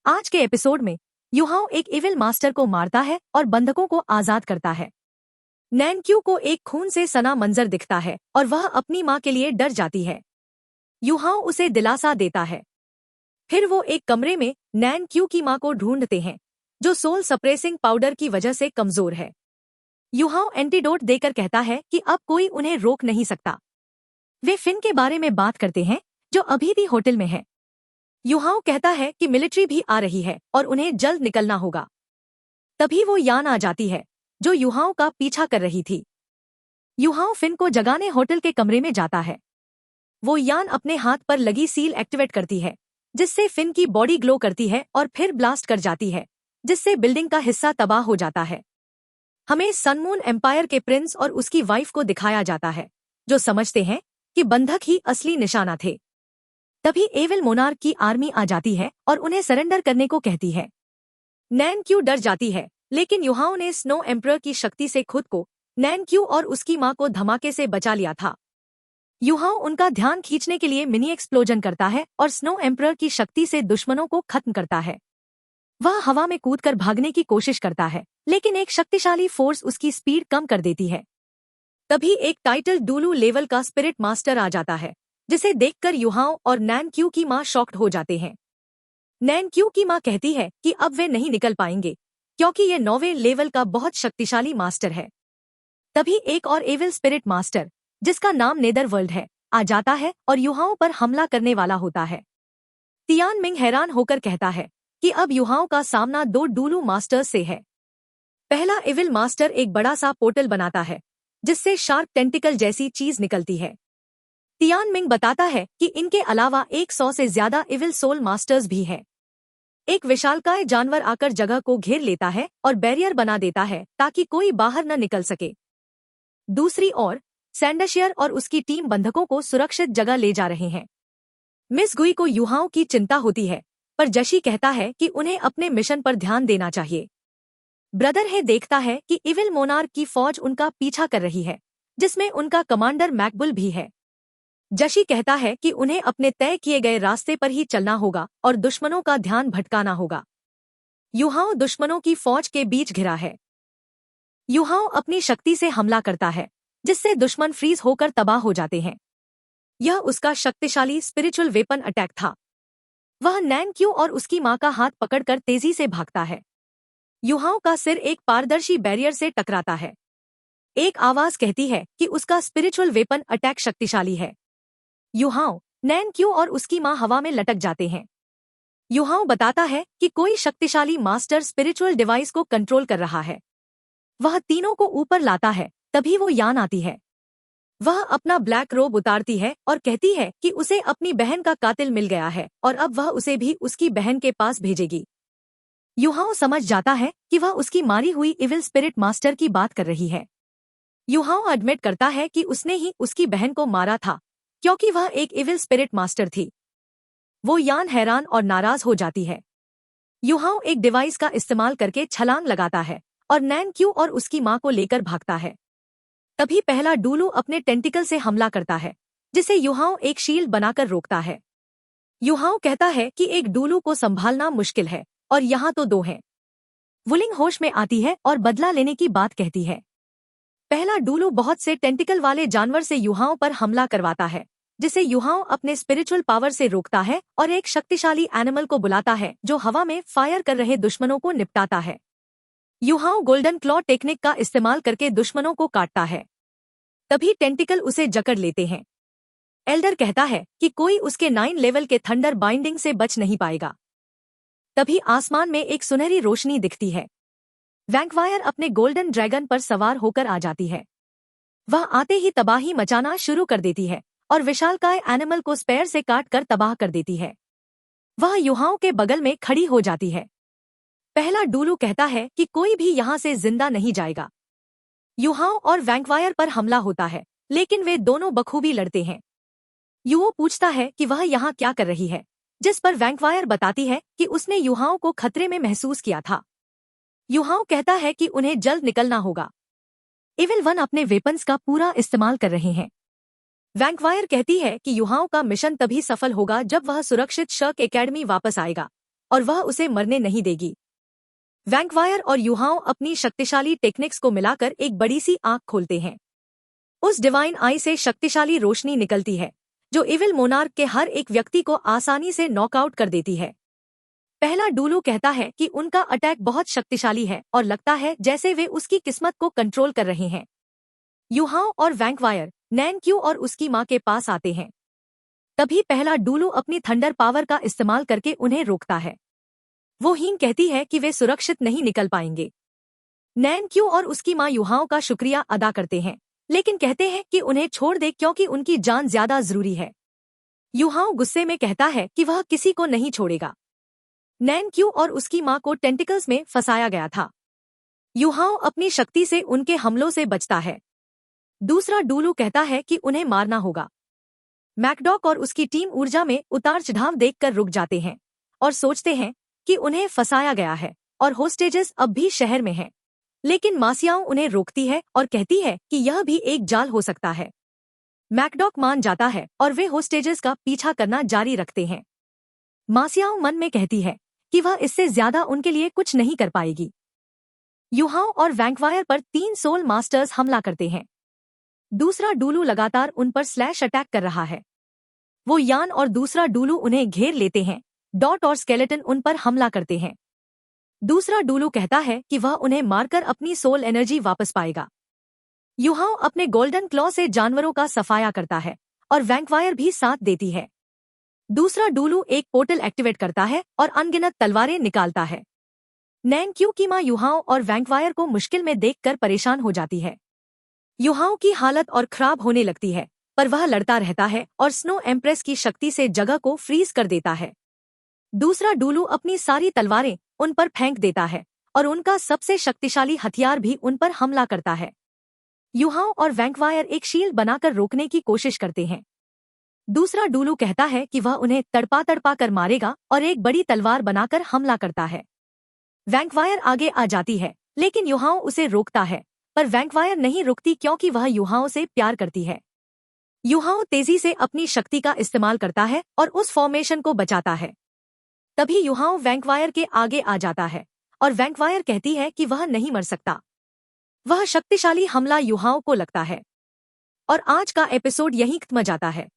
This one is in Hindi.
आज के एपिसोड में युहाओ एक इविल मास्टर को मारता है और बंधकों को आजाद करता है। नैनक्यू को एक खून से सना मंजर दिखता है और वह अपनी मां के लिए डर जाती है। युहाओ उसे दिलासा देता है। फिर वो एक कमरे में नैनक्यू की मां को ढूंढते हैं, जो सोल सप्रेसिंग पाउडर की वजह से कमजोर है। युहाओ एंटीडोट देकर कहता है कि अब कोई उन्हें रोक नहीं सकता। वे फिन के बारे में बात करते हैं, जो अभी भी होटल में है। युहाओ कहता है कि मिलिट्री भी आ रही है और उन्हें जल्द निकलना होगा। तभी वो यान आ जाती है, जो युहाओ का पीछा कर रही थी। युहाओ फिन को जगाने होटल के कमरे में जाता है। वो यान अपने हाथ पर लगी सील एक्टिवेट करती है, जिससे फिन की बॉडी ग्लो करती है और फिर ब्लास्ट कर जाती है, जिससे बिल्डिंग का हिस्सा तबाह हो जाता है। हमें सनमून एम्पायर के प्रिंस और उसकी वाइफ को दिखाया जाता है, जो समझते हैं कि बंधक ही असली निशाना थे। तभी एविल मोनार्क की आर्मी आ जाती है और उन्हें सरेंडर करने को कहती है। नैनक्यू डर जाती है, लेकिन युहाओ ने स्नो एम्परर की शक्ति से खुद को, नैनक्यू और उसकी मां को धमाके से बचा लिया था। युहाओ उनका ध्यान खींचने के लिए मिनी एक्सप्लोजन करता है और स्नो एम्परर की शक्ति से दुश्मनों को खत्म करता है। वह हवा में कूदकर भागने की कोशिश करता है, लेकिन एक शक्तिशाली फोर्स उसकी स्पीड कम कर देती है। तभी एक टाइटल डूलू लेवल का स्पिरिट मास्टर आ जाता है, जिसे देखकर युहाओ और नैनक्यू की मां शॉक्ड हो जाते हैं। नैनक्यू की मां कहती है कि अब वे नहीं निकल पाएंगे, क्योंकि ये 9वें लेवल का बहुत शक्तिशाली मास्टर है। तभी एक और एविल स्पिरिट मास्टर, जिसका नाम नेदरवर्ल्ड है, आ जाता है और युहाओ पर हमला करने वाला होता है। तियान मिंग हैरान होकर कहता है कि अब युहाओ का सामना 2 डूलू मास्टर्स से है। पहला एविल मास्टर एक बड़ा सा पोर्टल बनाता है, जिससे शार्क टेंटिकल जैसी चीज निकलती है। तियान मिंग बताता है कि इनके अलावा 100 से ज्यादा इविल सोल मास्टर्स भी हैं। एक विशालकाय जानवर आकर जगह को घेर लेता है और बैरियर बना देता है ताकि कोई बाहर न निकल सके। दूसरी ओर सैंडशियर और उसकी टीम बंधकों को सुरक्षित जगह ले जा रहे हैं। मिस गुई को युहाओ की चिंता होती है, पर जशी कहता है कि उन्हें अपने मिशन पर ध्यान देना चाहिए। ब्रदर है देखता है कि इविल मोनार्क की फौज उनका पीछा कर रही है, जिसमें उनका कमांडर मैकबुल भी है। जशी कहता है कि उन्हें अपने तय किए गए रास्ते पर ही चलना होगा और दुश्मनों का ध्यान भटकाना होगा। युहाओ दुश्मनों की फौज के बीच घिरा है। युहाओ अपनी शक्ति से हमला करता है, जिससे दुश्मन फ्रीज होकर तबाह हो जाते हैं। यह उसका शक्तिशाली स्पिरिचुअल वेपन अटैक था। वह नैनक्यू और उसकी मां का हाथ पकड़कर तेजी से भागता है। युहाओ का सिर एक पारदर्शी बैरियर से टकराता है। एक आवाज कहती है कि उसका स्पिरिचुअल वेपन अटैक शक्तिशाली है। युहाओ, नैनक्यू और उसकी मां हवा में लटक जाते हैं। युहाओ बताता है कि कोई शक्तिशाली मास्टर स्पिरिचुअल डिवाइस को कंट्रोल कर रहा है। वह तीनों को ऊपर लाता है, तभी वो यान आती है। वह अपना ब्लैक रोब उतारती है और कहती है कि उसे अपनी बहन का कातिल मिल गया है और अब वह उसे भी उसकी बहन के पास भेजेगी। युहाओ समझ जाता है कि वह उसकी मारी हुई इविल स्पिरिट मास्टर की बात कर रही है। युहाओ एडमिट करता है कि उसने ही उसकी बहन को मारा था, क्योंकि वह एक इविल स्पिरिट मास्टर थी। वो यान हैरान और नाराज हो जाती है। युहाओ एक डिवाइस का इस्तेमाल करके छलांग लगाता है और नैनक्यू और उसकी मां को लेकर भागता है। तभी पहला डूलू अपने टेंटिकल से हमला करता है, जिसे युहाओ एक शील्ड बनाकर रोकता है। युहाओ कहता है कि एक डूलू को संभालना मुश्किल है और यहाँ तो 2 हैं। वुलिंग होश में आती है और बदला लेने की बात कहती है। पहला डूलू बहुत से टेंटिकल वाले जानवर से युहाओ पर हमला करवाता है, जिसे युहाओ अपने स्पिरिचुअल पावर से रोकता है और एक शक्तिशाली एनिमल को बुलाता है, जो हवा में फायर कर रहे दुश्मनों को निपटाता है। युहाओ गोल्डन क्लॉ टेक्निक का इस्तेमाल करके दुश्मनों को काटता है। तभी टेंटिकल उसे जकड़ लेते हैं। एल्डर कहता है कि कोई उसके 9 लेवल के थंडर बाइंडिंग से बच नहीं पाएगा। तभी आसमान में एक सुनहरी रोशनी दिखती है। वैंक्वायर अपने गोल्डन ड्रैगन पर सवार होकर आ जाती है। वह आते ही तबाही मचाना शुरू कर देती है और विशालकाय एनिमल को स्पेयर से काट कर तबाह कर देती है। वह युहाओ के बगल में खड़ी हो जाती है। पहला डूलू कहता है कि कोई भी यहाँ से जिंदा नहीं जाएगा। युहाओ और वैंक्वायर पर हमला होता है, लेकिन वे दोनों बखूबी लड़ते हैं। युओ पूछता है कि वह यहाँ क्या कर रही है, जिस पर वैंक्वायर बताती है कि उसने युहाओ को खतरे में महसूस किया था। युहाओ कहता है कि उन्हें जल्द निकलना होगा। इविल वन अपने वेपन्स का पूरा इस्तेमाल कर रहे हैं। वैंक्वायर कहती है कि युहाओ का मिशन तभी सफल होगा जब वह सुरक्षित शर्क एकेडमी वापस आएगा, और वह उसे मरने नहीं देगी। वैंक्वायर और युहाओं अपनी शक्तिशाली टेक्निक्स को मिलाकर एक बड़ी सी आंख खोलते हैं। उस डिवाइन आई से शक्तिशाली रोशनी निकलती है जो इविल मोनार्क के हर एक व्यक्ति को आसानी से नॉकआउट कर देती है। पहला डुलू कहता है कि उनका अटैक बहुत शक्तिशाली है और लगता है जैसे वे उसकी किस्मत को कंट्रोल कर रहे हैं। युहाओं और वैंक्वायर नैन क्यू और उसकी मां के पास आते हैं। तभी पहला डुलू अपनी थंडर पावर का इस्तेमाल करके उन्हें रोकता है। वो हीन कहती है कि वे सुरक्षित नहीं निकल पाएंगे। नैन क्यू और उसकी मां युहाओं का शुक्रिया अदा करते हैं, लेकिन कहते हैं कि उन्हें छोड़ दे क्योंकि उनकी जान ज्यादा जरूरी है। युहाओं गुस्से में कहता है कि वह किसी को नहीं छोड़ेगा। नैन क्यू और उसकी मां को टेंटिकल्स में फंसाया गया था। युहाओं अपनी शक्ति से उनके हमलों से बचता है। दूसरा डुलू कहता है कि उन्हें मारना होगा। मैकडॉक और उसकी टीम ऊर्जा में उतार चढ़ाव देखकर रुक जाते हैं और सोचते हैं कि उन्हें फंसाया गया है और होस्टेजेस अब भी शहर में हैं। लेकिन मासियाओं उन्हें रोकती है और कहती है कि यह भी एक जाल हो सकता है। मैकडॉक मान जाता है और वे होस्टेजेस का पीछा करना जारी रखते हैं। मासियाओं मन में कहती है कि वह इससे ज्यादा उनके लिए कुछ नहीं कर पाएगी। युहाओं और वैंक्वायर पर 3 सोल मास्टर्स हमला करते हैं। दूसरा डुलू लगातार उन पर स्लैश अटैक कर रहा है। वो यान और दूसरा डुलू उन्हें घेर लेते हैं। डॉट और स्केलेटन उन पर हमला करते हैं। दूसरा डुलू कहता है कि वह उन्हें मारकर अपनी सोल एनर्जी वापस पाएगा। युहाओं अपने गोल्डन क्लॉ से जानवरों का सफाया करता है और वैंक्वायर भी साथ देती है। दूसरा डुलू एक पोर्टल एक्टिवेट करता है और अनगिनत तलवारें निकालता है। नैन क्यू की मां युहाओं और वैंक्वायर को मुश्किल में देखकर परेशान हो जाती है। युहाओं की हालत और खराब होने लगती है, पर वह लड़ता रहता है और स्नो एम्प्रेस की शक्ति से जगह को फ्रीज कर देता है। दूसरा डुलू अपनी सारी तलवारें उन पर फेंक देता है और उनका सबसे शक्तिशाली हथियार भी उन पर हमला करता है। युहाओं और वैंक्वायर एक शील्ड बनाकर रोकने की कोशिश करते हैं। दूसरा डुलू कहता है कि वह उन्हें तड़पा तड़पा कर मारेगा और एक बड़ी तलवार बनाकर हमला करता है। वैंक्वायर आगे आ जाती है, लेकिन युहाओं उसे रोकता है, पर वैंक्वायर नहीं रुकती क्योंकि वह युहाओं से प्यार करती है। युहाओं तेजी से अपनी शक्ति का इस्तेमाल करता है और उस फॉर्मेशन को बचाता है। तभी युहाओं वैंक्वायर के आगे आ जाता है और वैंक्वायर कहती है कि वह नहीं मर सकता। वह शक्तिशाली हमला युहाओं को लगता है और आज का एपिसोड यहीं खत्म जाता है।